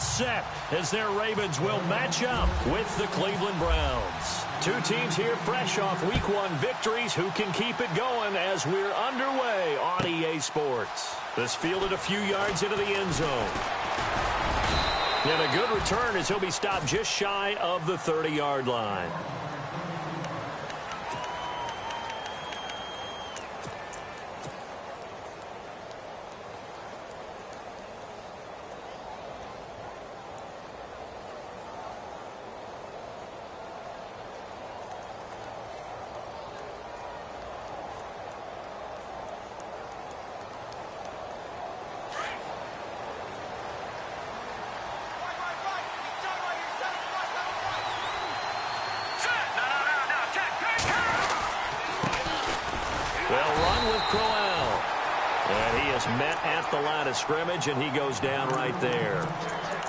Set as their Ravens will match up with the Cleveland Browns. Two teams here fresh off Week 1 victories. Who can keep it going as we're underway on EA Sports? This fielded a few yards into the end zone. And a good return as he'll be stopped just shy of the 30-yard line. Met at the line of scrimmage, and he goes down right there.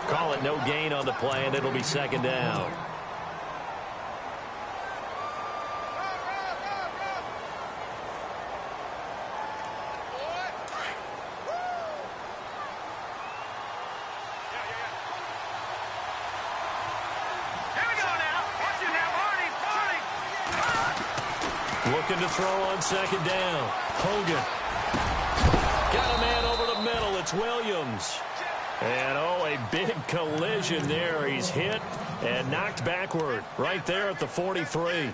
Call it no gain on the play, and it'll be second down. Looking to throw on second down. Hogan. Got a man over the middle. It's Williams. And, a big collision there. He's hit and knocked backward right there at the 43.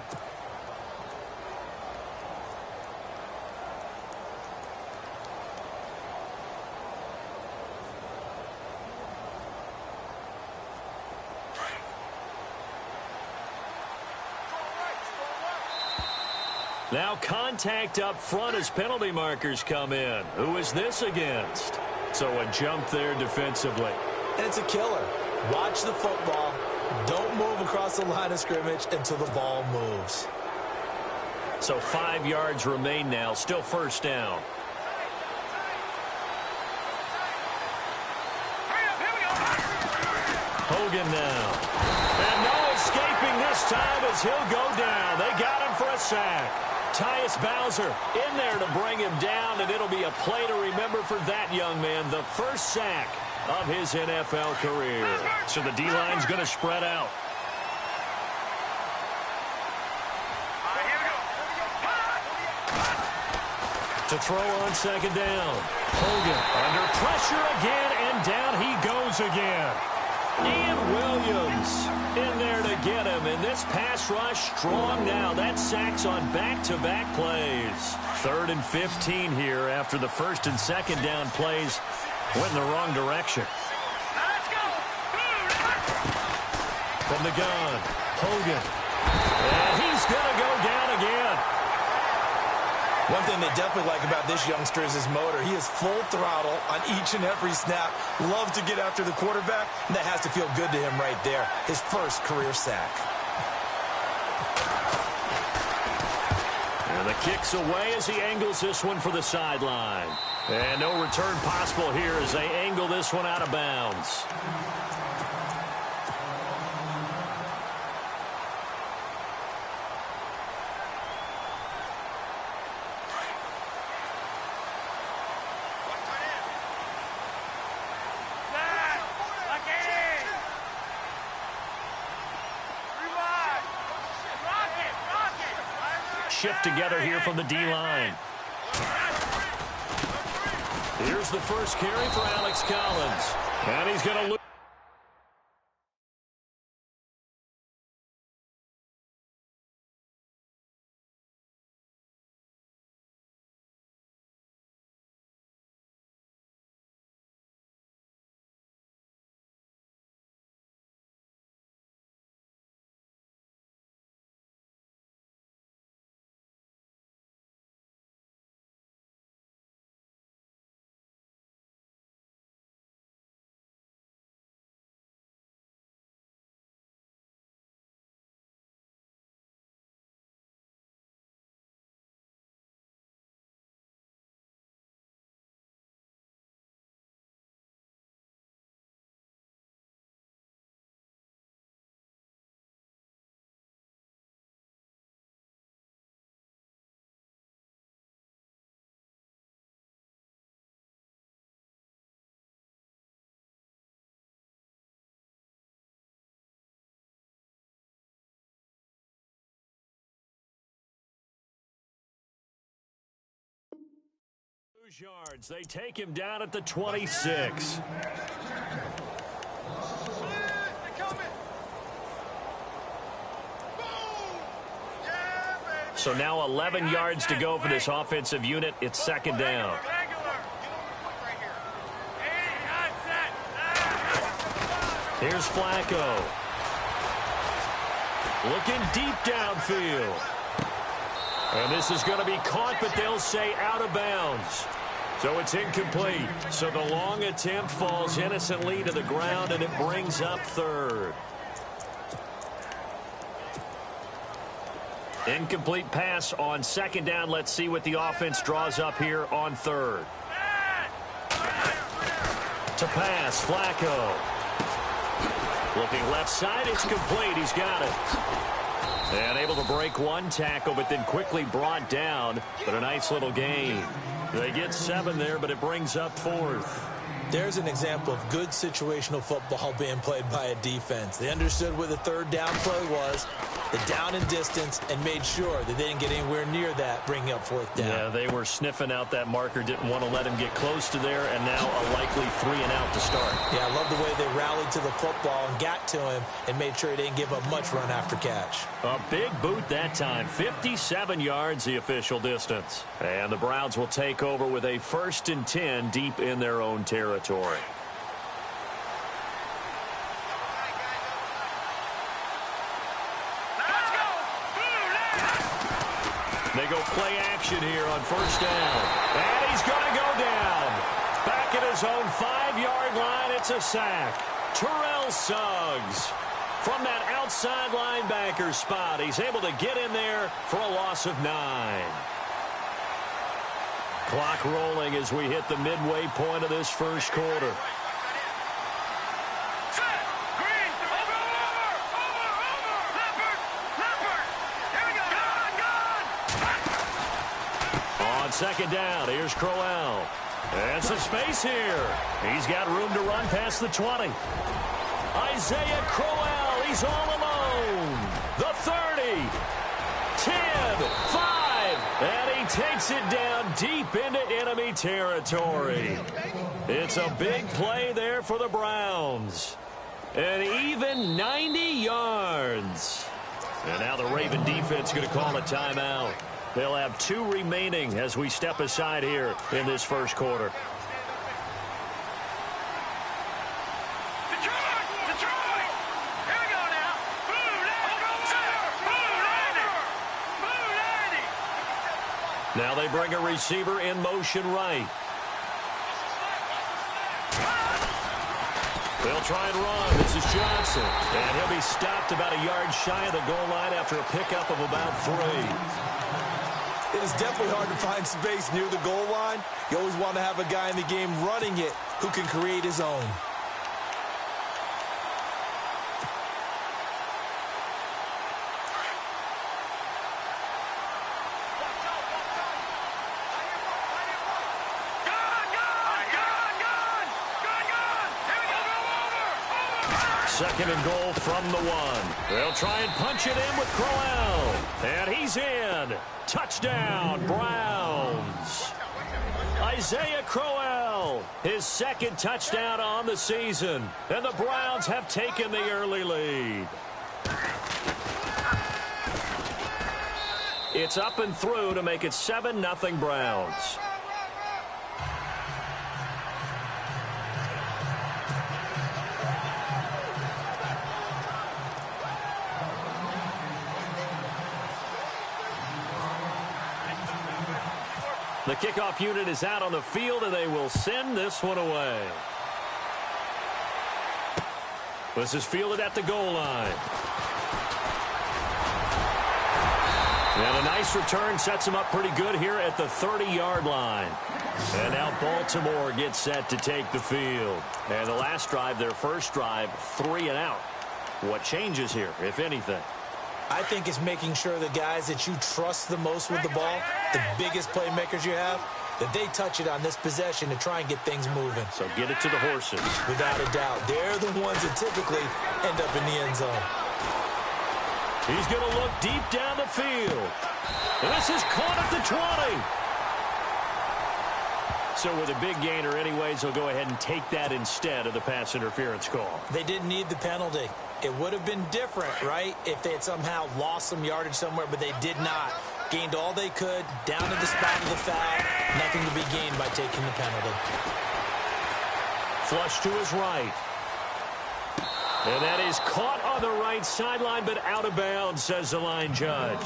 Now contact up front as penalty markers come in. Who is this against? So a jump there defensively. And it's a killer. Watch the football. Don't move across the line of scrimmage until the ball moves. So 5 yards remain now. Still first down. Hogan now. And no escaping this time as he'll go down. They got him for a sack. Tyus Bowser in there to bring him down, and it'll be a play to remember for that young man. The first sack of his NFL career. So the D-line's going to spread out. To throw on second down. Hogan under pressure again, and down he goes again. Ian Williams in there to get him, and this pass rush strong now. That sacks on back-to-back plays. 3rd and 15 here after the first and second down plays went in the wrong direction. Let's go. From the gun, Hogan. And he's going to go down again. One thing they definitely like about this youngster is his motor. He is full throttle on each and every snap. Loves to get after the quarterback, and that has to feel good to him right there. His first career sack. And the kick's away as he angles this one for the sideline. And no return possible here as they angle this one out of bounds. Shift together here from the D-line. Here's the first carry for Alex Collins. And he's going to lose. those yards. They take him down at the 26. So now 11 yards to go for this offensive unit. It's second down. Here's Flacco. Looking deep downfield. And this is going to be caught, but they'll say out of bounds. So it's incomplete. So the long attempt falls innocently to the ground, and it brings up third. Incomplete pass on second down. Let's see what the offense draws up here on third. To pass, Flacco. Looking left side, it's complete. He's got it. And able to break one tackle, but then quickly brought down. But a nice little gain. They get 7 there, but it brings up fourth. There's an example of good situational football being played by a defense. They understood where the third down play was, the down and distance, and made sure that they didn't get anywhere near that, bringing up fourth down. Yeah, they were sniffing out that marker, didn't want to let him get close to there, and now a likely 3 and out to start. Yeah, I love the way they rallied to the football and got to him and made sure he didn't give up much run after catch. A big boot that time, 57 yards the official distance. And the Browns will take over with a 1st and 10 deep in their own territory. They go play action here on first down. And he's going to go down. Back at his own 5-yard line, it's a sack. Terrell Suggs from that outside linebacker spot. He's able to get in there for a loss of 9. Clock rolling as we hit the midway point of this first quarter. On second down, here's Crowell. And some space here. He's got room to run past the 20. Isaiah Crowell, he's all alone. The 30, 10, 5, and he takes it down deep into enemy territory. It's a big play there for the Browns. An even 90 yards. And now the Raven defense going to call a timeout. They'll have 2 remaining as we step aside here in this first quarter. Now they bring a receiver in motion right. They'll try and run. This is Johnson. And he'll be stopped about a yard shy of the goal line after a pickup of about 3. It is definitely hard to find space near the goal line. You always want to have a guy in the game running it who can create his own. Second and goal from the 1. They'll try and punch it in with Crowell. And he's in. Touchdown, Browns. Isaiah Crowell, his 2nd touchdown on the season. And the Browns have taken the early lead. It's up and through to make it 7-0 Browns. The kickoff unit is out on the field, and they will send this one away. This is fielded at the goal line. And a nice return sets him up pretty good here at the 30-yard line. And now Baltimore gets set to take the field. And the last drive, their first drive, 3 and out. What changes here, if anything? I think it's making sure the guys that you trust the most with the ball, the biggest playmakers you have, that they touch it on this possession to try and get things moving. So get it to the horses. Without a doubt. They're the ones that typically end up in the end zone. He's going to look deep down the field. And this is caught at the 20. So with a big gainer anyways, they'll go ahead and take that instead of the pass interference call. They didn't need the penalty. It would have been different, right, if they had somehow lost some yardage somewhere, but they did not. Gained all they could, down to the spot of the foul. Nothing to be gained by taking the penalty. Flush to his right. And that is caught on the right sideline, but out of bounds, says the line judge.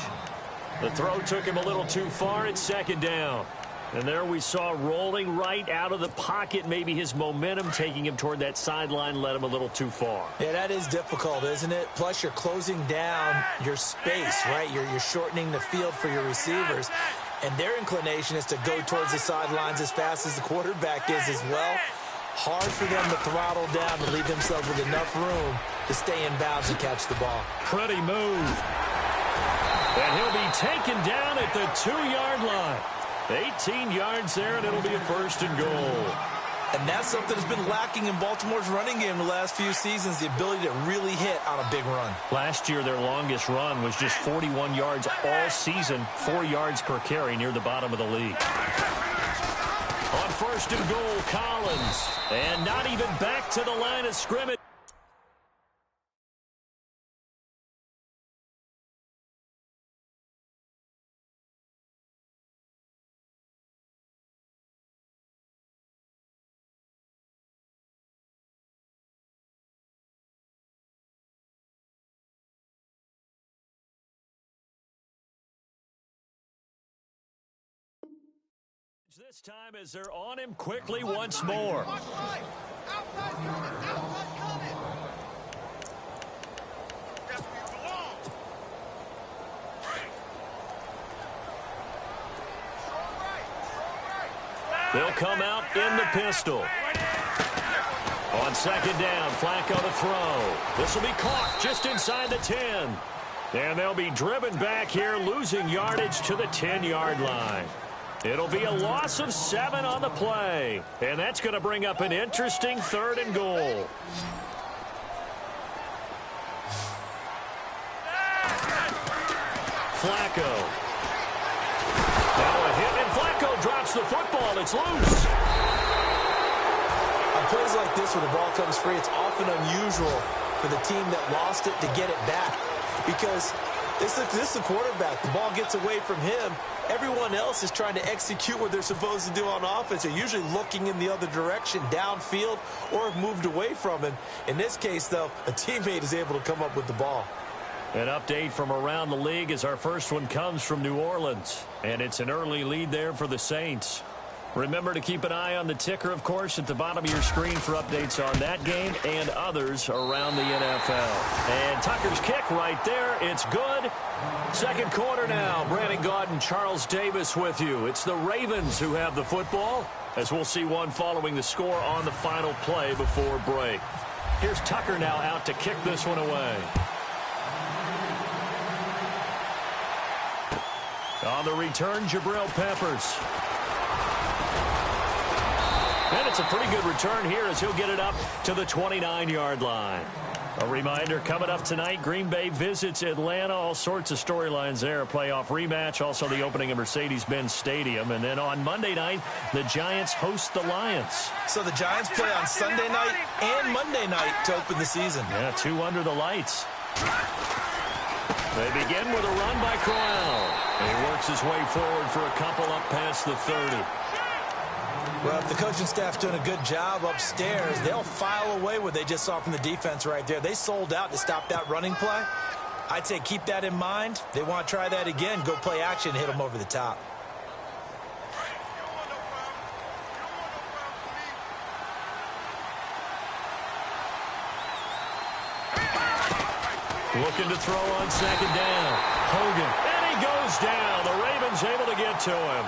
The throw took him a little too far. It's second down. And there we saw rolling right out of the pocket. Maybe his momentum taking him toward that sideline led him a little too far. Yeah, that is difficult, isn't it? Plus, you're closing down your space, right? You're shortening the field for your receivers. And their inclination is to go towards the sidelines as fast as the quarterback is as well. Hard for them to throttle down and leave themselves with enough room to stay in bounds and catch the ball. Pretty move. And he'll be taken down at the 2-yard line. 18 yards there, and it'll be a first and goal. And that's something that's been lacking in Baltimore's running game the last few seasons, the ability to really hit on a big run. Last year, their longest run was just 41 yards all season, 4 yards per carry near the bottom of the league. On first and goal, Collins. And not even back to the line of scrimmage. This time as they're on him quickly once more. They'll come out in the pistol. On second down, Flacco to throw. This will be caught just inside the 10. And they'll be driven back here, losing yardage to the 10-yard line. It'll be a loss of 7 on the play. And that's going to bring up an interesting third and goal. Flacco. Now a hit, and Flacco drops the football. It's loose. On plays like this where the ball comes free, it's often unusual for the team that lost it to get it back. Because this is the quarterback. The ball gets away from him. Everyone else is trying to execute what they're supposed to do on offense. They're usually looking in the other direction, downfield, or have moved away from him. In this case, though, a teammate is able to come up with the ball. An update from around the league as our first one comes from New Orleans. And it's an early lead there for the Saints. Remember to keep an eye on the ticker, of course, at the bottom of your screen for updates on that game and others around the NFL. And Tucker's kick right there. It's good. Second quarter now. Brandon Gaud and Charles Davis with you. It's the Ravens who have the football, as we'll see one following the score on the final play before break. Here's Tucker now out to kick this one away. On the return, Jabril Peppers. And it's a pretty good return here as he'll get it up to the 29-yard line. A reminder, coming up tonight, Green Bay visits Atlanta. All sorts of storylines there. A playoff rematch, also the opening of Mercedes-Benz Stadium. And then on Monday night, the Giants host the Lions. So the Giants play on Sunday night and Monday night to open the season. Yeah, 2 under the lights. They begin with a run by Crowell. And he works his way forward for a couple up past the 30. Well, if the coaching staff's doing a good job upstairs, they'll file away what they just saw from the defense right there. They sold out to stop that running play. I'd say keep that in mind. They want to try that again, go play action, hit them over the top. Looking to throw on second down. Hogan. And he goes down. The Ravens able to get to him.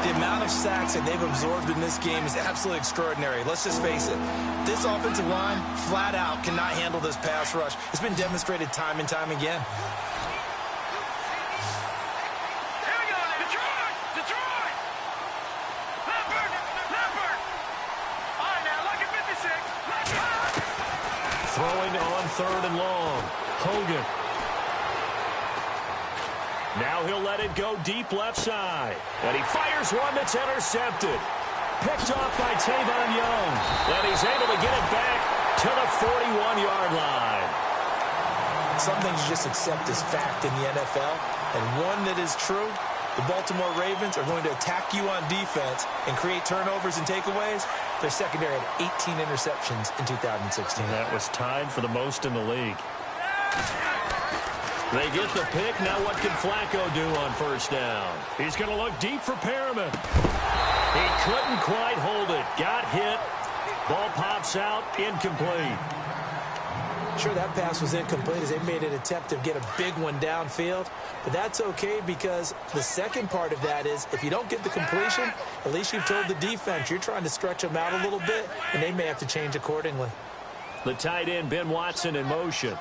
The amount of sacks that they've absorbed in this game is absolutely extraordinary. Let's just face it. This offensive line, flat out, cannot handle this pass rush. It's been demonstrated time and time again. Here we go. Detroit! Detroit! Leopard! Leopard! All right, now, look at 56. Throwing on third and long. Hogan. Now he'll let it go deep left side. And he fires one that's intercepted. Picked off by Tavon Young. And he's able to get it back to the 41-yard line. Some things you just accept as fact in the NFL, and one that is true, the Baltimore Ravens are going to attack you on defense and create turnovers and takeaways. Their secondary had 18 interceptions in 2016. That was tied for the most in the league. They get the pick. Now what can Flacco do on first down? He's going to look deep for Perriman. He couldn't quite hold it. Got hit. Ball pops out. Incomplete. Sure, that pass was incomplete as they made an attempt to get a big one downfield. But that's okay because the second part of that is if you don't get the completion, at least you've told the defense you're trying to stretch them out a little bit, and they may have to change accordingly. The tight end, Ben Watson, in motion.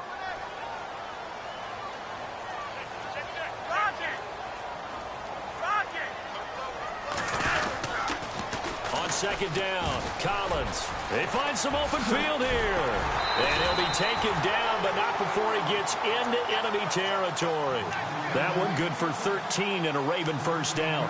Second down, Collins. They find some open field here. And he'll be taken down, but not before he gets into enemy territory. That one good for 13 and a Raven first down.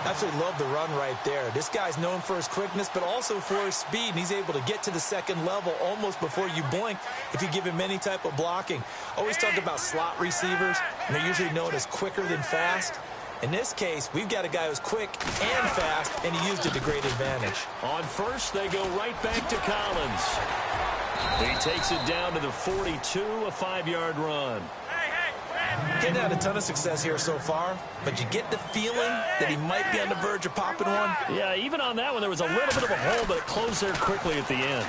Absolutely love the run right there. This guy's known for his quickness, but also for his speed, and he's able to get to the second level almost before you blink if you give him any type of blocking. Always talk about slot receivers, and they're usually known as quicker than fast. In this case, we've got a guy who's quick and fast, and he used it to great advantage. On first, they go right back to Collins. He takes it down to the 42, a 5-yard run. Getting had a ton of success here so far, but you get the feeling that he might be on the verge of popping one. Yeah, even on that one, there was a little bit of a hole, but it closed there quickly at the end.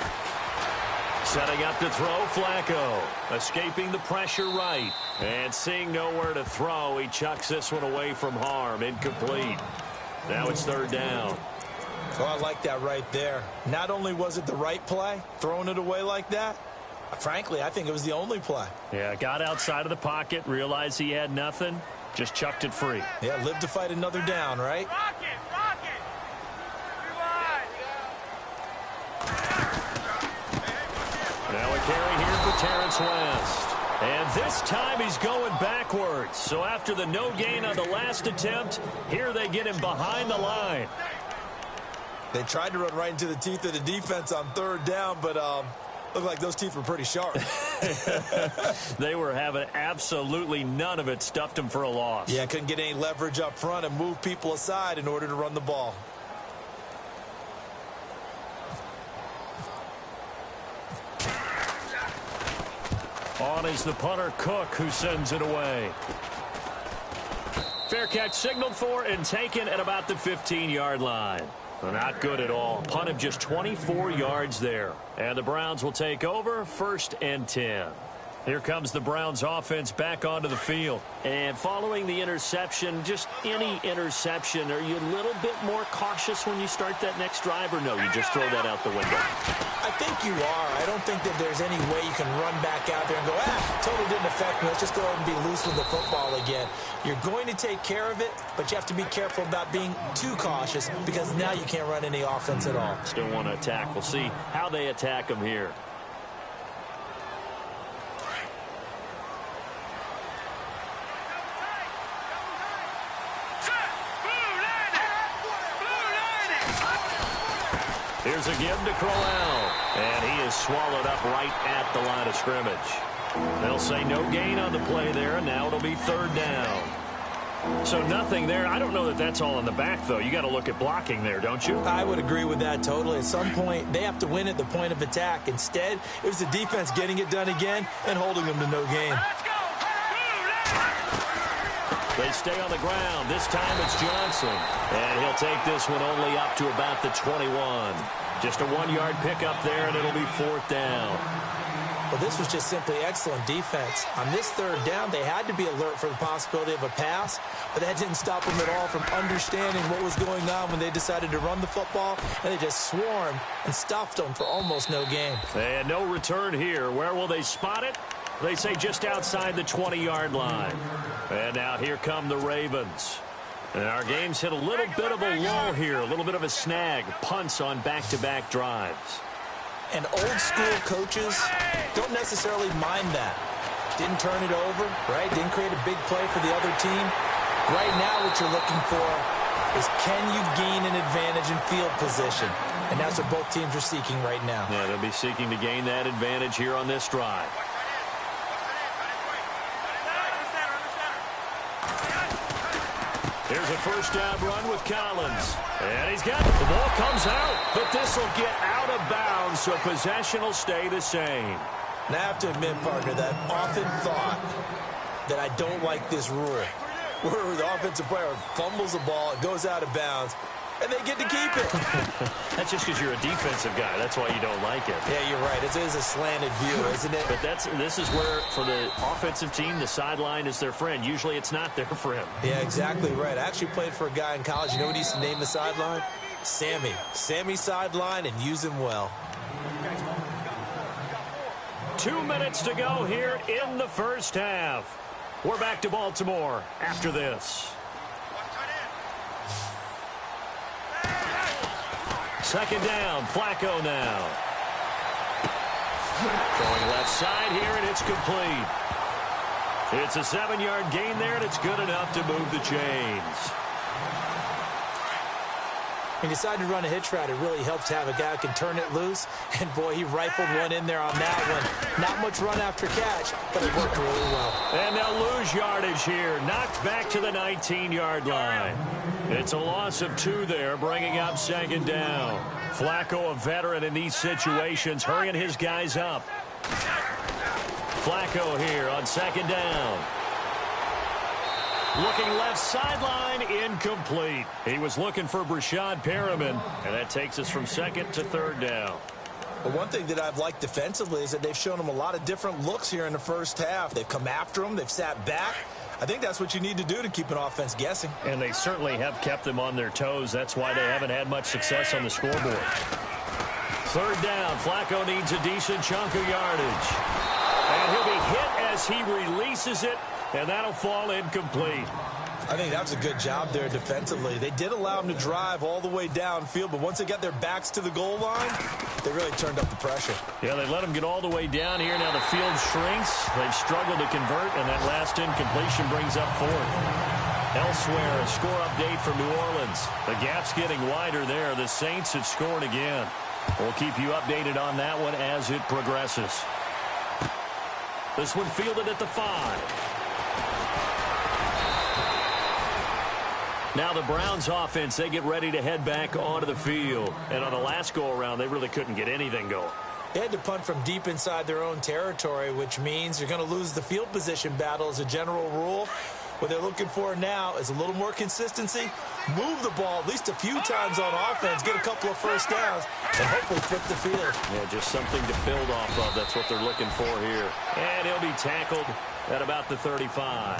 Setting up to throw, Flacco. Escaping the pressure right. And seeing nowhere to throw, he chucks this one away from harm. Incomplete. Now it's third down. Oh, I like that right there. Not only was it the right play, throwing it away like that, frankly, I think it was the only play. Yeah, got outside of the pocket, realized he had nothing, just chucked it free. Yeah, live to fight another down, right? Rocket! Now a carry here for Terrence West. And this time he's going backwards. So after the no gain on the last attempt, here they get him behind the line. They tried to run right into the teeth of the defense on third down, but looked like those teeth were pretty sharp. They were having absolutely none of it. Stuffed him for a loss. Yeah, couldn't get any leverage up front and move people aside in order to run the ball. On is the punter, Cook, who sends it away. Fair catch signaled for and taken at about the 15-yard line. Not good at all. Punt of just 24 yards there. And the Browns will take over, 1st and 10. Here comes the Browns offense back onto the field. And following the interception, just any interception, are you a little bit more cautious when you start that next drive, or no, you just throw that out the window? I think you are. I don't think that there's any way you can run back out there and go, totally didn't affect me. Let's just go ahead and be loose with the football again. You're going to take care of it, but you have to be careful about being too cautious because now you can't run any offense at all. Still want to attack. We'll see how they attack them here. Here's a give to Crowell, and he is swallowed up right at the line of scrimmage. They'll say no gain on the play there, and now it'll be third down. So nothing there. I don't know that that's all in the back, though. You got to look at blocking there, don't you? I would agree with that totally. At some point, they have to win at the point of attack. Instead, it was the defense getting it done again and holding them to no gain. They stay on the ground. This time it's Johnson. And he'll take this one only up to about the 21. Just a 1-yard pickup there, and it'll be 4th down. Well, this was just simply excellent defense. On this third down, they had to be alert for the possibility of a pass, but that didn't stop them at all from understanding what was going on when they decided to run the football, and they just swarmed and stuffed them for almost no gain. And no return here. Where will they spot it? They say just outside the 20-yard line. And now here come the Ravens. And our game's hit a little bit of a lull here, a little bit of a snag. Punts on back-to-back drives. And old-school coaches don't necessarily mind that. Didn't turn it over, right? Didn't create a big play for the other team. Right now what you're looking for is can you gain an advantage in field position? And that's what both teams are seeking right now. Yeah, they'll be seeking to gain that advantage here on this drive. Here's a first down run with Collins. And he's got it. The ball comes out, but this will get out of bounds, so possession will stay the same. And I have to admit, partner, that I've often thought that I don't like this rule, where the offensive player fumbles the ball, it goes out of bounds, and they get to keep it. That's just because you're a defensive guy. That's why you don't like it. Yeah, you're right. It is a slanted view, isn't it? But this is where, for the offensive team, the sideline is their friend. Usually it's not their friend. Yeah, exactly right. I actually played for a guy in college. You know what he used to name the sideline? Sammy. Sammy sideline, and use him well. 2 minutes to go here in the first half. We're back to Baltimore after this. Second down, Flacco now. Throwing left side here, and it's complete. It's a 7-yard gain there, and it's good enough to move the chains. He decided to run a hitch route. It really helps to have a guy who can turn it loose. And, boy, he rifled one in there on that one. Not much run after catch, but it worked really well. And they'll lose yardage here. Knocked back to the 19-yard line. It's a loss of 2 there, bringing up second down. Flacco, a veteran in these situations, hurrying his guys up. Flacco here on second down. Looking left sideline, incomplete. He was looking for Brashad Perriman, and that takes us from second to third down. But one thing that I've liked defensively is that they've shown him a lot of different looks here in the first half. They've come after him. They've sat back. I think that's what you need to do to keep an offense guessing. And they certainly have kept them on their toes. That's why they haven't had much success on the scoreboard. Third down, Flacco needs a decent chunk of yardage. And he'll be hit as he releases it, and that'll fall incomplete. I think that was a good job there defensively. They did allow him to drive all the way downfield, but once they got their backs to the goal line, they really turned up the pressure. Yeah, they let him get all the way down here. Now the field shrinks. They've struggled to convert, and that last incompletion brings up fourth. Elsewhere, a score update from New Orleans. The gap's getting wider there. The Saints have scored again. We'll keep you updated on that one as it progresses. This one fielded at the 5. Now the Browns offense, they get ready to head back onto the field. And on the last go-around, they really couldn't get anything going. They had to punt from deep inside their own territory, which means you're going to lose the field position battle as a general rule. What they're looking for now is a little more consistency, move the ball at least a few times on offense, get a couple of first downs, and hopefully flip the field. Yeah, just something to build off of. That's what they're looking for here. And he'll be tackled at about the 35.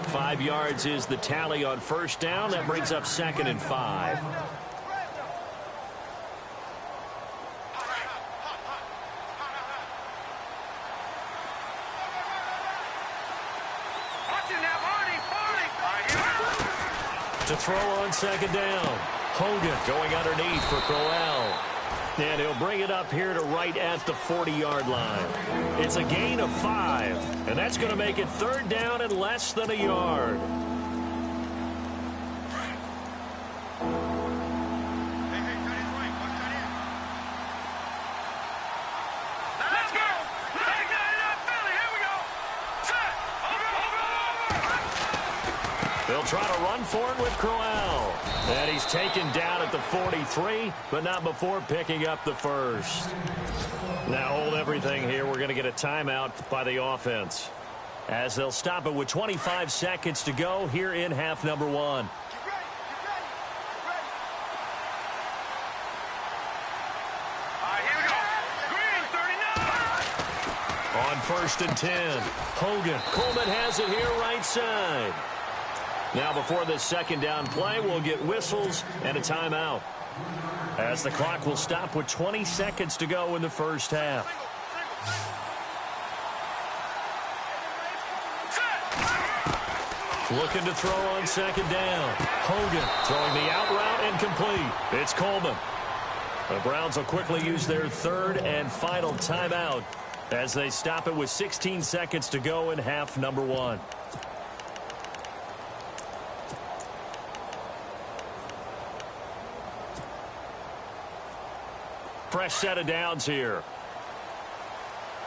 5 yards is the tally on first down. That brings up second and 5. To throw on second down. Hogan going underneath for Crowell. And he'll bring it up here to right at the 40-yard line. It's a gain of 5. And that's going to make it third down and less than a yard. They'll try to run for it with Crowell. And he's taken down at the 43, but not before picking up the first. Now hold everything here. We're going to get a timeout by the offense, as they'll stop it with 25 seconds to go here in half number 1. On first and 10, Hogan. Coleman has it here right side. Now before this second down play, we'll get whistles and a timeout, as the clock will stop with 20 seconds to go in the first half. Looking to throw on second down. Hogan throwing the out route incomplete. It's Coleman. The Browns will quickly use their third and final timeout as they stop it with 16 seconds to go in half number 1. fresh set of downs here.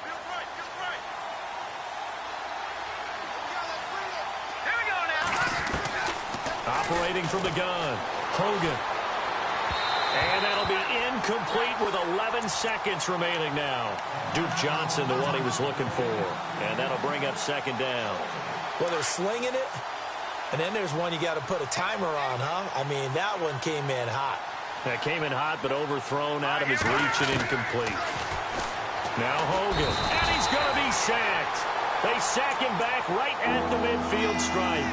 Feels right, feels right. Here we go now. Operating from the gun. Hogan. And that'll be incomplete with 11 seconds remaining now. Duke Johnson, the one he was looking for. And that'll bring up second down. Well, they're slinging it. And then there's one you got to put a timer on, huh? I mean, that one came in hot. That came in hot, but overthrown out of his reach and incomplete. Now Hogan. And he's going to be sacked. They sack him back right at the midfield stripe.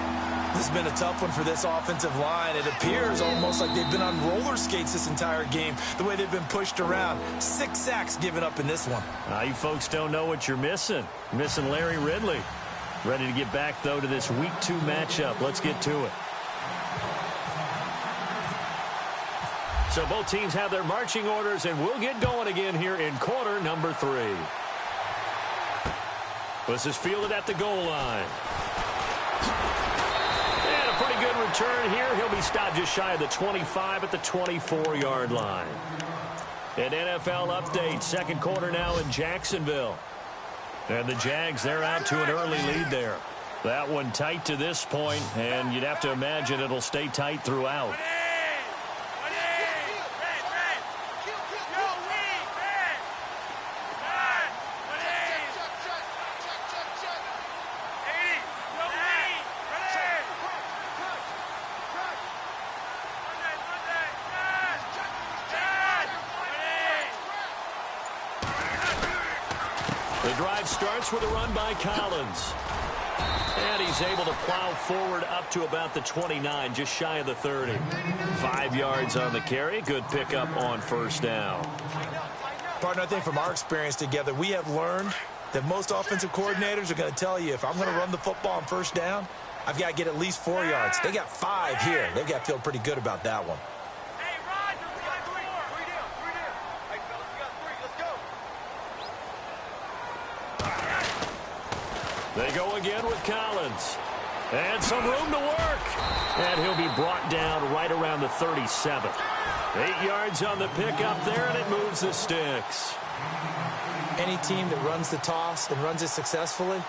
This has been a tough one for this offensive line. It appears almost like they've been on roller skates this entire game, the way they've been pushed around. 6 sacks given up in this one. You folks don't know what you're missing. Missing Larry Ridley. Ready to get back, though, to this Week 2 matchup. Let's get to it. So both teams have their marching orders, and we'll get going again here in quarter number 3. This is fielded at the goal line. And a pretty good return here. He'll be stopped just shy of the 25 at the 24-yard line. An NFL update. Second quarter now in Jacksonville. And the Jags, they're out to an early lead there. That one tight to this point, and you'd have to imagine it'll stay tight throughout. The drive starts with a run by Collins. And he's able to plow forward up to about the 29, just shy of the 30. 5 yards on the carry. Good pickup on first down. Partner, I think from our experience together, we have learned that most offensive coordinators are going to tell you, if I'm going to run the football on first down, I've got to get at least 4 yards. They got 5 here. They've got to feel pretty good about that one. Hey, Roger, we got 3. 3 down, 3 down. Hey, fellas, we got 3. Let's go. They go again with Collins. And some room to work. And he'll be brought down right around the 37. 8 yards on the pickup there, and it moves the sticks. Any team that runs the toss and runs it successfully,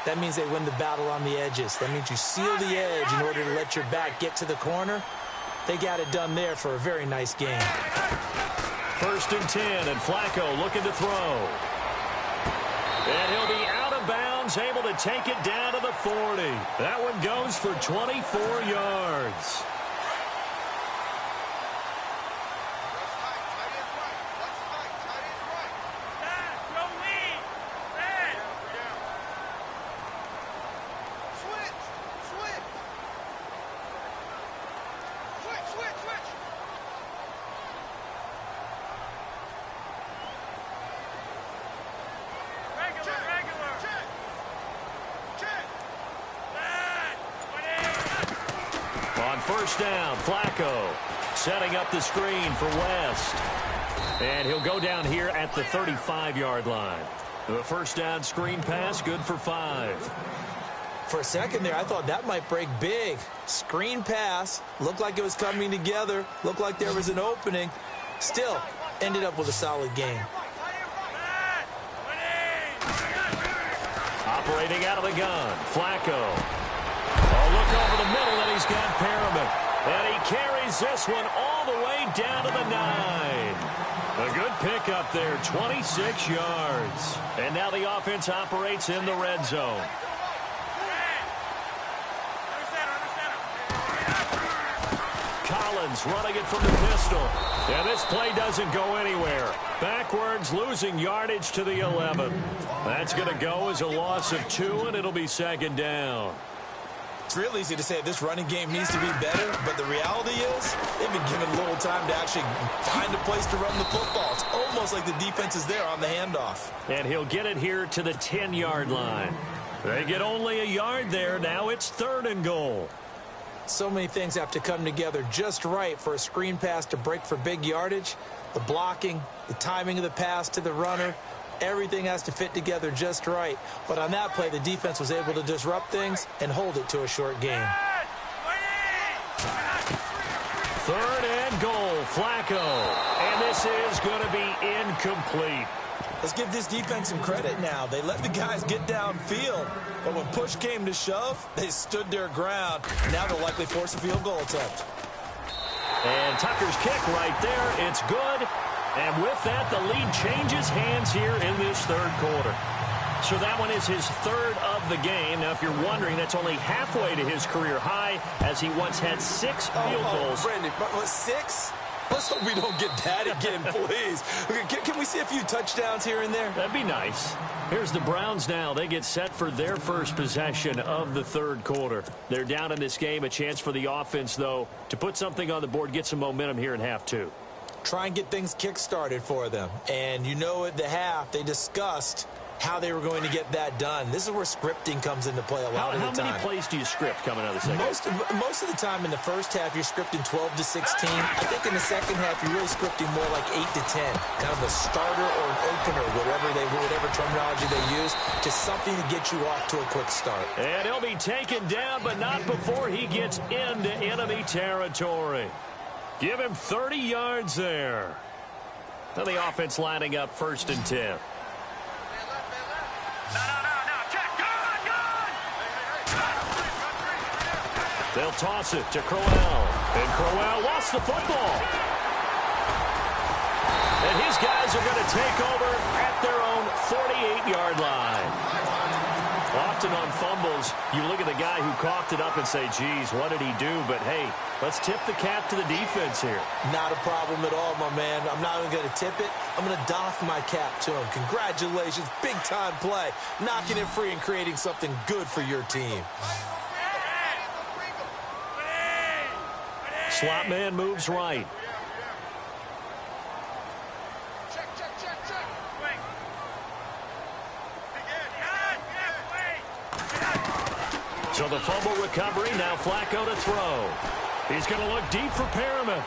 that means they win the battle on the edges. That means you seal the edge in order to let your back get to the corner. They got it done there for a very nice game. 1st and 10, and Flacco looking to throw. And he'll be out of bounds, able to take it down to the 40. That one goes for 24 yards. First down, Flacco setting up the screen for West. And he'll go down here at the 35-yard line. The first down screen pass, good for 5. For a second there, I thought that might break big. Screen pass, looked like it was coming together, looked like there was an opening. Still, ended up with a solid game. Operating out of the gun, Flacco. Oh, look over the middle, and he's got Perriman. And he carries this one all the way down to the 9. A good pickup there, 26 yards. And now the offense operates in the red zone. Collins running it from the pistol. And this play doesn't go anywhere. Backwards, losing yardage to the 11. That's going to go as a loss of 2, and it'll be second down. It's real easy to say this running game needs to be better, but the reality is they've been given little time to actually find a place to run the football. It's almost like the defense is there on the handoff. And he'll get it here to the 10-yard line. They get only a yard there. Now it's 3rd and goal. So many things have to come together just right for a screen pass to break for big yardage. The blocking, the timing of the pass to the runner, everything has to fit together just right. But on that play, the defense was able to disrupt things and hold it to a short game. 3rd and goal, Flacco. And this this is going to be incomplete. Let's give this defense some credit now. They let the guys get downfield, but when push came to shove, they stood their ground. Now they'll likely force a field goal attempt. And Tucker's kick right there. It's good. And with that, the lead changes hands here in this third quarter. So that one is his third of the game. Now, if you're wondering, that's only halfway to his career high, as he once had 6 field goals. Brandon, but 6? Let's hope we don't get that again, please. Can we see a few touchdowns here and there? That'd be nice. Here's the Browns now. They get set for their first possession of the third quarter. They're down in this game. A chance for the offense, though, to put something on the board, get some momentum here in half 2. Try and get things kick-started for them. And you know at the half, they discussed how they were going to get that done. This is where scripting comes into play a lot of the time. How many plays do you script coming out of the second? Most of the time in the first half, you're scripting 12 to 16. I think in the second half, you're really scripting more like 8 to 10. Kind of a starter or an opener, whatever terminology they use, just something to get you off to a quick start. And he'll be taken down, but not before he gets into enemy territory. Give him 30 yards there. Now the offense lining up 1st and 10. They'll toss it to Crowell. And Crowell lost the football. And his guys are going to take over at their own 48-yard line. Often on fumbles, you look at the guy who coughed it up and say, geez, what did he do? But, hey, let's tip the cap to the defense here. Not a problem at all, my man. I'm not even going to tip it. I'm going to doff my cap to him. Congratulations. Big-time play. Knocking it free and creating something good for your team. Slot man moves right. So the fumble recovery, now Flacco to throw. He's going to look deep for Perriman.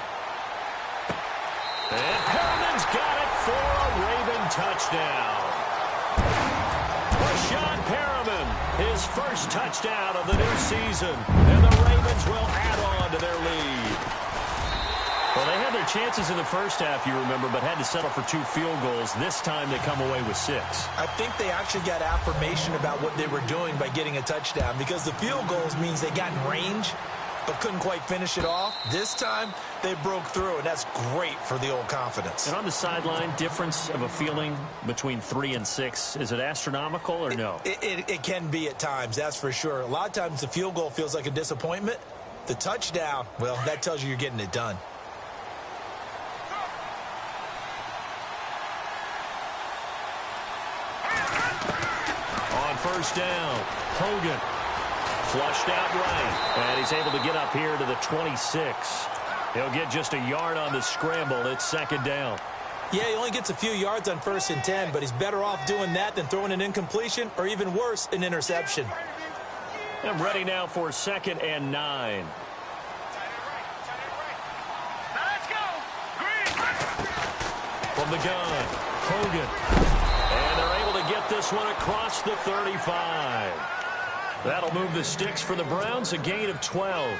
And Perriman's got it for a Raven touchdown. Rashawn Perriman, his first touchdown of the new season. And the Ravens will add on to their lead. Well, they had their chances in the first half, you remember, but had to settle for 2 field goals. This time they come away with 6. I think they actually got affirmation about what they were doing by getting a touchdown, because the field goals means they got in range but couldn't quite finish it off. This time they broke through, and that's great for the old confidence. And on the sideline, difference of a feeling between 3 and 6, is it astronomical or no? It can be at times, that's for sure. A lot of times the field goal feels like a disappointment. The touchdown, well, that tells you you're getting it done. First down, Hogan flushed out right, and he's able to get up here to the 26. He'll get just a yard on the scramble. It's 2nd down. Yeah, he only gets a few yards on 1st and 10, but he's better off doing that than throwing an incompletion or even worse, an interception. I'm ready now for 2nd and 9. From the gun, Hogan. And they're able to get this one across the 35. That'll move the sticks for the Browns, a gain of 12.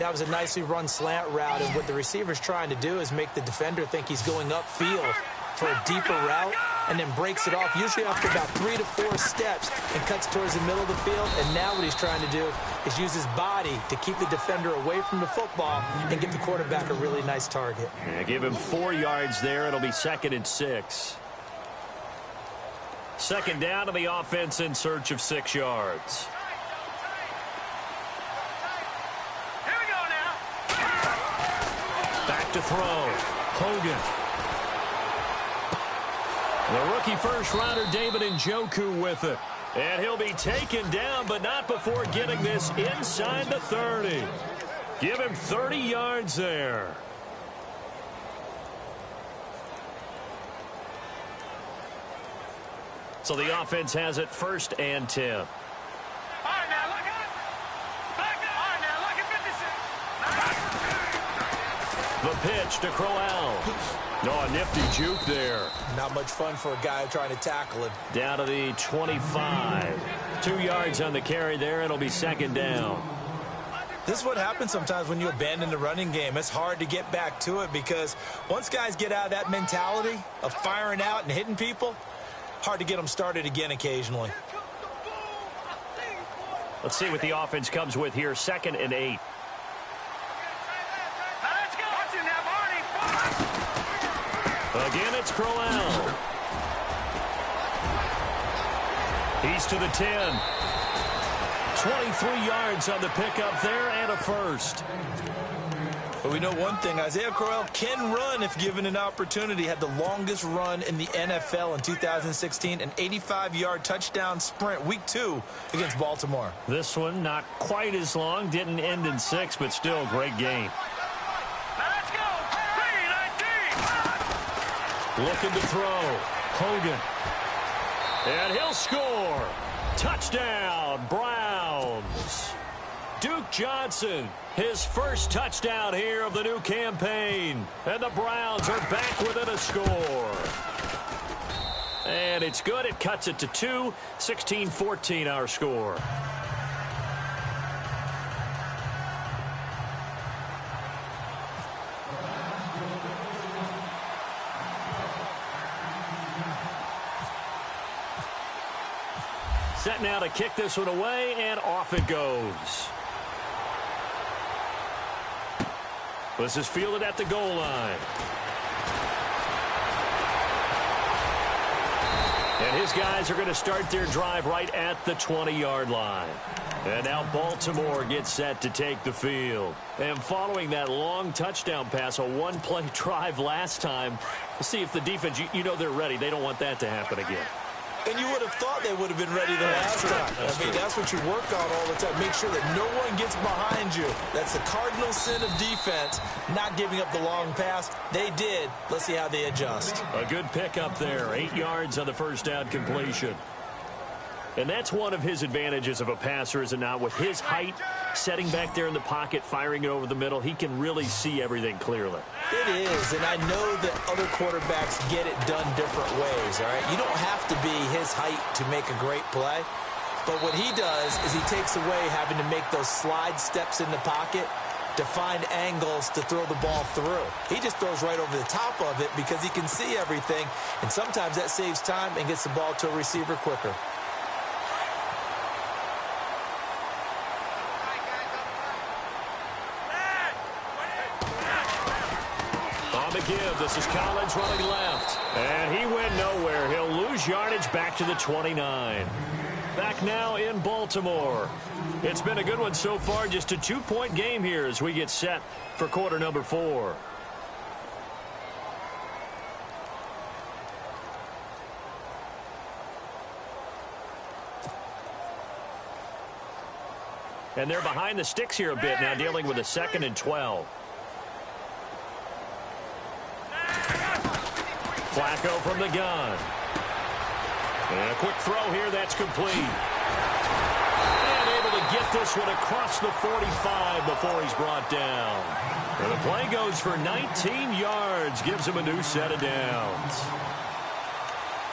That was a nicely run slant route, and what the receiver's trying to do is make the defender think he's going upfield for a deeper route, and then breaks it off, usually after about 3 to 4 steps, and cuts towards the middle of the field. And now what he's trying to do is use his body to keep the defender away from the football and give the quarterback a really nice target. Yeah, give him 4 yards there. It'll be 2nd and 6. 2nd down to the offense in search of 6 yards. Here we go now. Back to throw. Hogan. The rookie first-rounder David Njoku with it. And he'll be taken down, but not before getting this inside the 30. Give him 30 yards there. So the offense has it 1st and 10. All right, now, look at it. Back up. All right, now, look at 56. The pitch to Crowell. Oh, a nifty juke there. Not much fun for a guy trying to tackle him. Down to the 25. 2 yards on the carry there. It'll be 2nd down. This is what happens sometimes when you abandon the running game. It's hard to get back to it because once guys get out of that mentality of firing out and hitting people, hard to get them started again occasionally. Let's see what the offense comes with here. 2nd and 8. Let's go. Watch it now, Barney. Again, it's Crowell. He's to the 10. 23 yards on the pickup there and a first. But we know one thing, Isaiah Crowell can run if given an opportunity. Had the longest run in the NFL in 2016, an 85-yard touchdown sprint, week 2 against Baltimore. This one not quite as long, didn't end in 6, but still a great game. Let's go. 3-19. Looking to throw. Hogan. And he'll score. Touchdown, Browns. Duke Johnson, his first touchdown here of the new campaign. And the Browns are back within a score. And it's good. It cuts it to 2. 16-14 our score. Set now to kick this one away, and off it goes. This is fielded at the goal line. And his guys are going to start their drive right at the 20-yard line. And now Baltimore gets set to take the field. And following that long touchdown pass, a one-play drive last time, we'll see if the defense, you know they're ready. They don't want that to happen again. And you would have thought they would have been ready the last time. That's what you work on all the time. Make sure that no one gets behind you. That's the cardinal sin of defense, not giving up the long pass. They did. Let's see how they adjust. A good pickup there. 8 yards on the first down completion. And that's one of his advantages of a passer, is it not? With his height, setting back there in the pocket, firing it over the middle, he can really see everything clearly. It is, and I know that other quarterbacks get it done different ways, all right? You don't have to be his height to make a great play. But what he does is he takes away having to make those slide steps in the pocket to find angles to throw the ball through. He just throws right over the top of it because he can see everything, and sometimes that saves time and gets the ball to a receiver quicker. Give. This is Collins running left. And he went nowhere. He'll lose yardage back to the 29. Back now in Baltimore. It's been a good one so far. Just a 2-point game here as we get set for quarter number 4. And they're behind the sticks here a bit now, dealing with a 2nd and 12. Flacco from the gun. And a quick throw here, that's complete. And able to get this one across the 45 before he's brought down. And the play goes for 19 yards, gives him a new set of downs.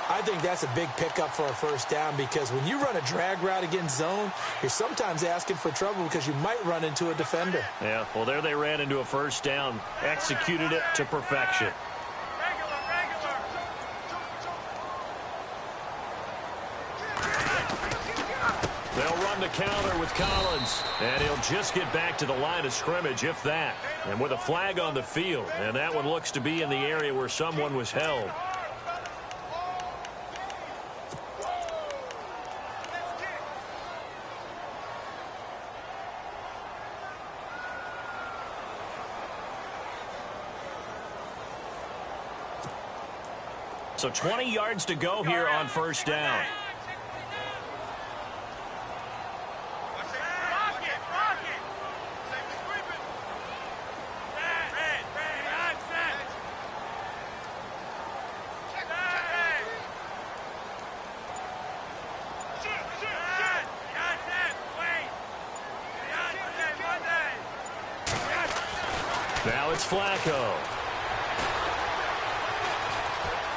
I think that's a big pickup for a first down because when you run a drag route against zone, you're sometimes asking for trouble because you might run into a defender. Yeah, well, there they ran into a first down, executed it to perfection. They'll run the counter with Collins, and he'll just get back to the line of scrimmage, if that. And with a flag on the field, and that one looks to be in the area where someone was held. So 20 yards to go here on first down. Now it's Flacco.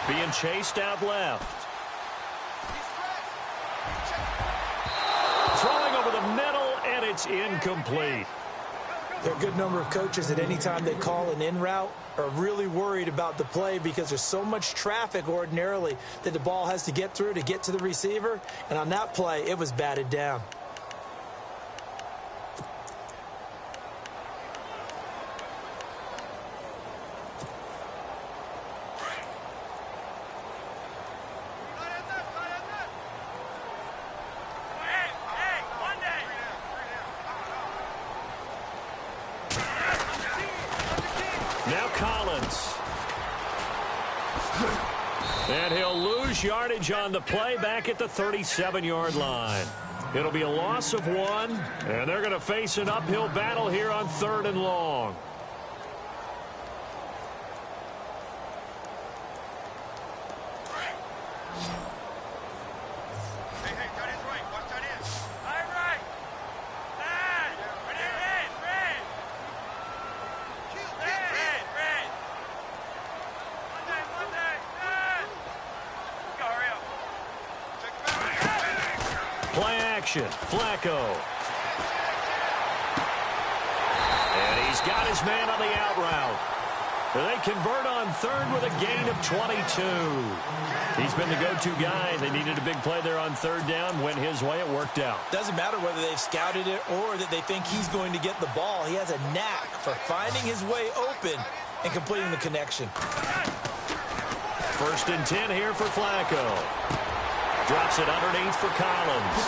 Being chased out left. Throwing over the middle, and it's incomplete. There are a good number of coaches that any time they call an in route are really worried about the play because there's so much traffic ordinarily that the ball has to get through to get to the receiver. And on that play, it was batted down. Now Collins. And he'll lose yardage on the play back at the 37-yard line. It'll be a loss of 1, and they're going to face an uphill battle here on 3rd and long. Play action, Flacco. And he's got his man on the out route. They convert on 3rd with a gain of 22. He's been the go-to guy. They needed a big play there on 3rd down. Went his way. It worked out. Doesn't matter whether they've scouted it or that they think he's going to get the ball. He has a knack for finding his way open and completing the connection. 1st and 10 here for Flacco. Drops it underneath for Collins.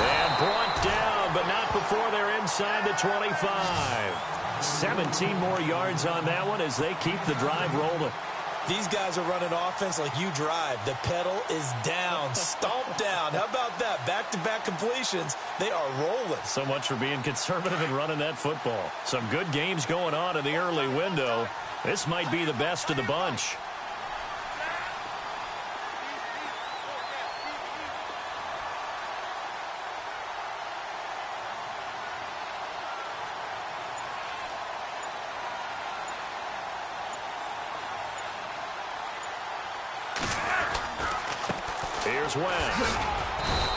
And brought down, but not before they're inside the 25. 17 more yards on that one as they keep the drive rolling. These guys are running offense like you drive. The pedal is down, stomped down. How about that? Back-to-back completions. They are rolling. So much for being conservative and running that football. Some good games going on in the early window. This might be the best of the bunch. Here's West.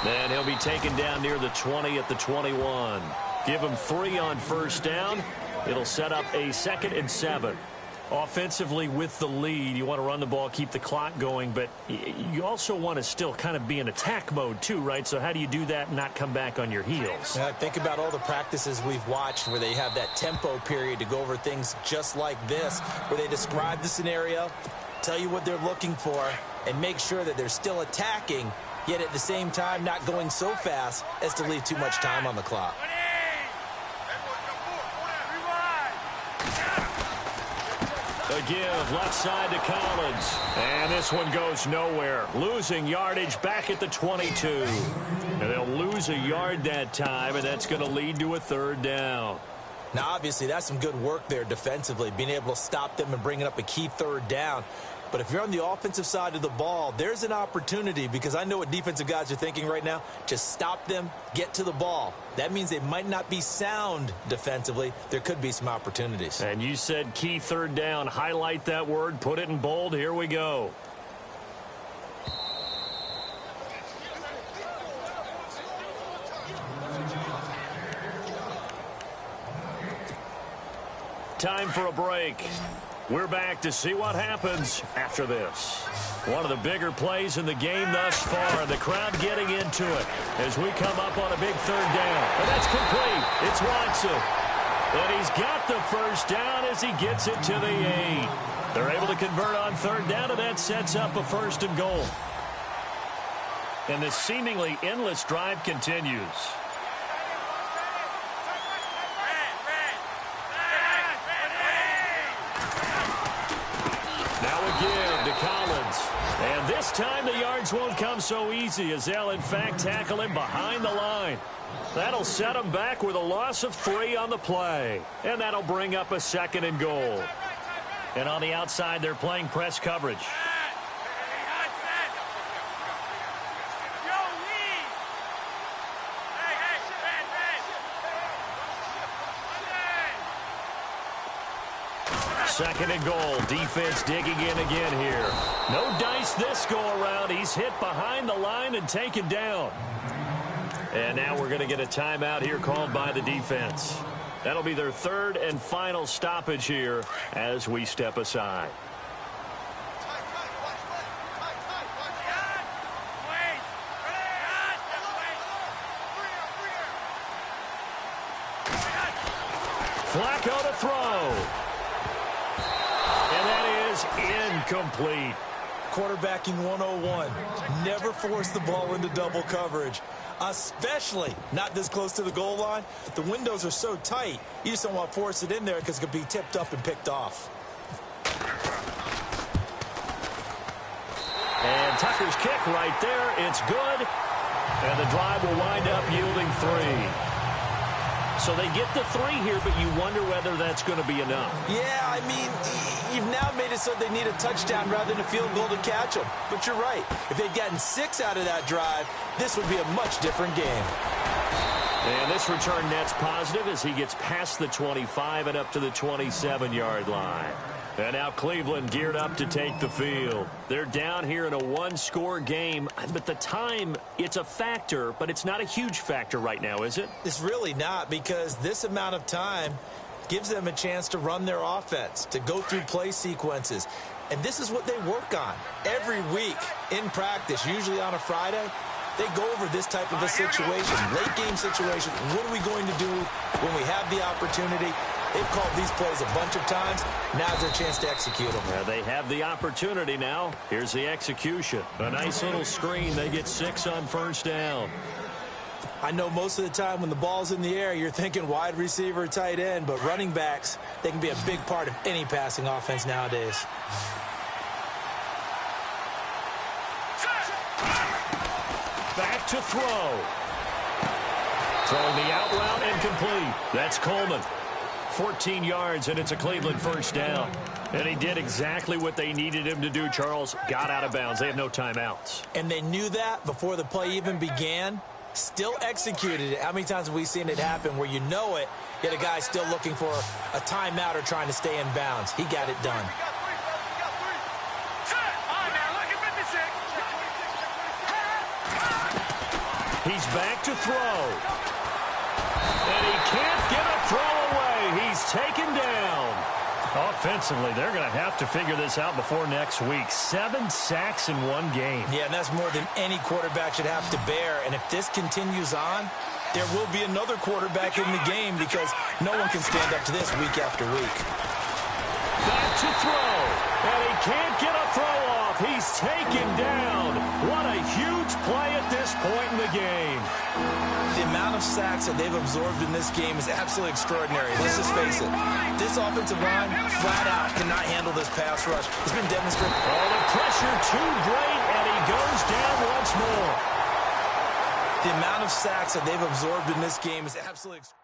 And he'll be taken down near the 20 at the 21. Give him 3 on 1st down. It'll set up a 2nd and 7. Offensively with the lead, you want to run the ball, keep the clock going, but you also want to still kind of be in attack mode too, right? So how do you do that and not come back on your heels? Think about all the practices we've watched where they have that tempo period to go over things just like this, where they describe the scenario, tell you what they're looking for, and make sure that they're still attacking, yet at the same time not going so fast as to leave too much time on the clock. A give left side to Collins. And this one goes nowhere. Losing yardage back at the 22. And they'll lose a yard that time, and that's going to lead to a 3rd down. Now, obviously, that's some good work there defensively, being able to stop them and bringing up a key 3rd down. But if you're on the offensive side of the ball, there's an opportunity, because I know what defensive guys are thinking right now. Just stop them, get to the ball. That means they might not be sound defensively. There could be some opportunities. And you said key 3rd down. Highlight that word. Put it in bold. Here we go. Time for a break. We're back to see what happens after this. One of the bigger plays in the game thus far. The crowd getting into it as we come up on a big 3rd down. And that's complete. It's Watson. And he's got the 1st down as he gets it to the 8. They're able to convert on 3rd down, and that sets up a 1st and goal. And this seemingly endless drive continues. Collins. And this time the yards won't come so easy as they'll in fact tackle him behind the line. That'll set him back with a loss of 3 on the play. And that'll bring up a 2nd and goal. And on the outside they're playing press coverage. Second and goal. Defense digging in again here. No dice this go-around. He's hit behind the line and taken down. And now we're going to get a timeout here called by the defense. That'll be their third and final stoppage here as we step aside. Flacco to throw. And that is incomplete. Quarterbacking 101. Never force the ball into double coverage, especially not this close to the goal line. The windows are so tight, you just don't want to force it in there because it could be tipped up and picked off. And Tucker's kick right there. It's good. And the drive will wind up yielding 3. So they get the 3 here, but you wonder whether that's going to be enough. Yeah, I mean, you've now made it so they need a touchdown rather than a field goal to catch them. But you're right. If they'd gotten 6 out of that drive, this would be a much different game. And this return net's positive as he gets past the 25 and up to the 27-yard line. And now Cleveland geared up to take the field. They're down here in a one-score game, but the time, it's a factor, but it's not a huge factor right now, is it? It's really not, because this amount of time gives them a chance to run their offense, to go through play sequences. And this is what they work on every week in practice, usually on a Friday. They go over this type of a situation, late-game situation. What are we going to do when we have the opportunity? They've called these plays a bunch of times. Now's their chance to execute them. Yeah, they have the opportunity now. Here's the execution. A nice little screen. They get 6 on first down. I know most of the time when the ball's in the air, you're thinking wide receiver, tight end, but running backs, they can be a big part of any passing offense nowadays. Back to throw. Throwing the out route and complete. That's Coleman. 14 yards, and it's a Cleveland first down. And he did exactly what they needed him to do, Charles. Got out of bounds. They have no timeouts. And they knew that before the play even began. Still executed it. How many times have we seen it happen where you know it, yet a guy still looking for a timeout or trying to stay in bounds? He got it done. He's back to throw. And he can't get a throw away. He's taken down. Offensively, they're going to have to figure this out before next week. 7 sacks in one game. Yeah, and that's more than any quarterback should have to bear. And if this continues on, there will be another quarterback in the game because no one can stand up to this week after week. Back to throw. And he can't get a throw off. He's taken down. What a huge play at this point in the game. The amount of sacks that they've absorbed in this game is absolutely extraordinary. Let's just face it. This offensive line, flat out, cannot handle this pass rush. It's been demonstrated. Oh, the pressure too great, and he goes down once more. The amount of sacks that they've absorbed in this game is absolutely extraordinary.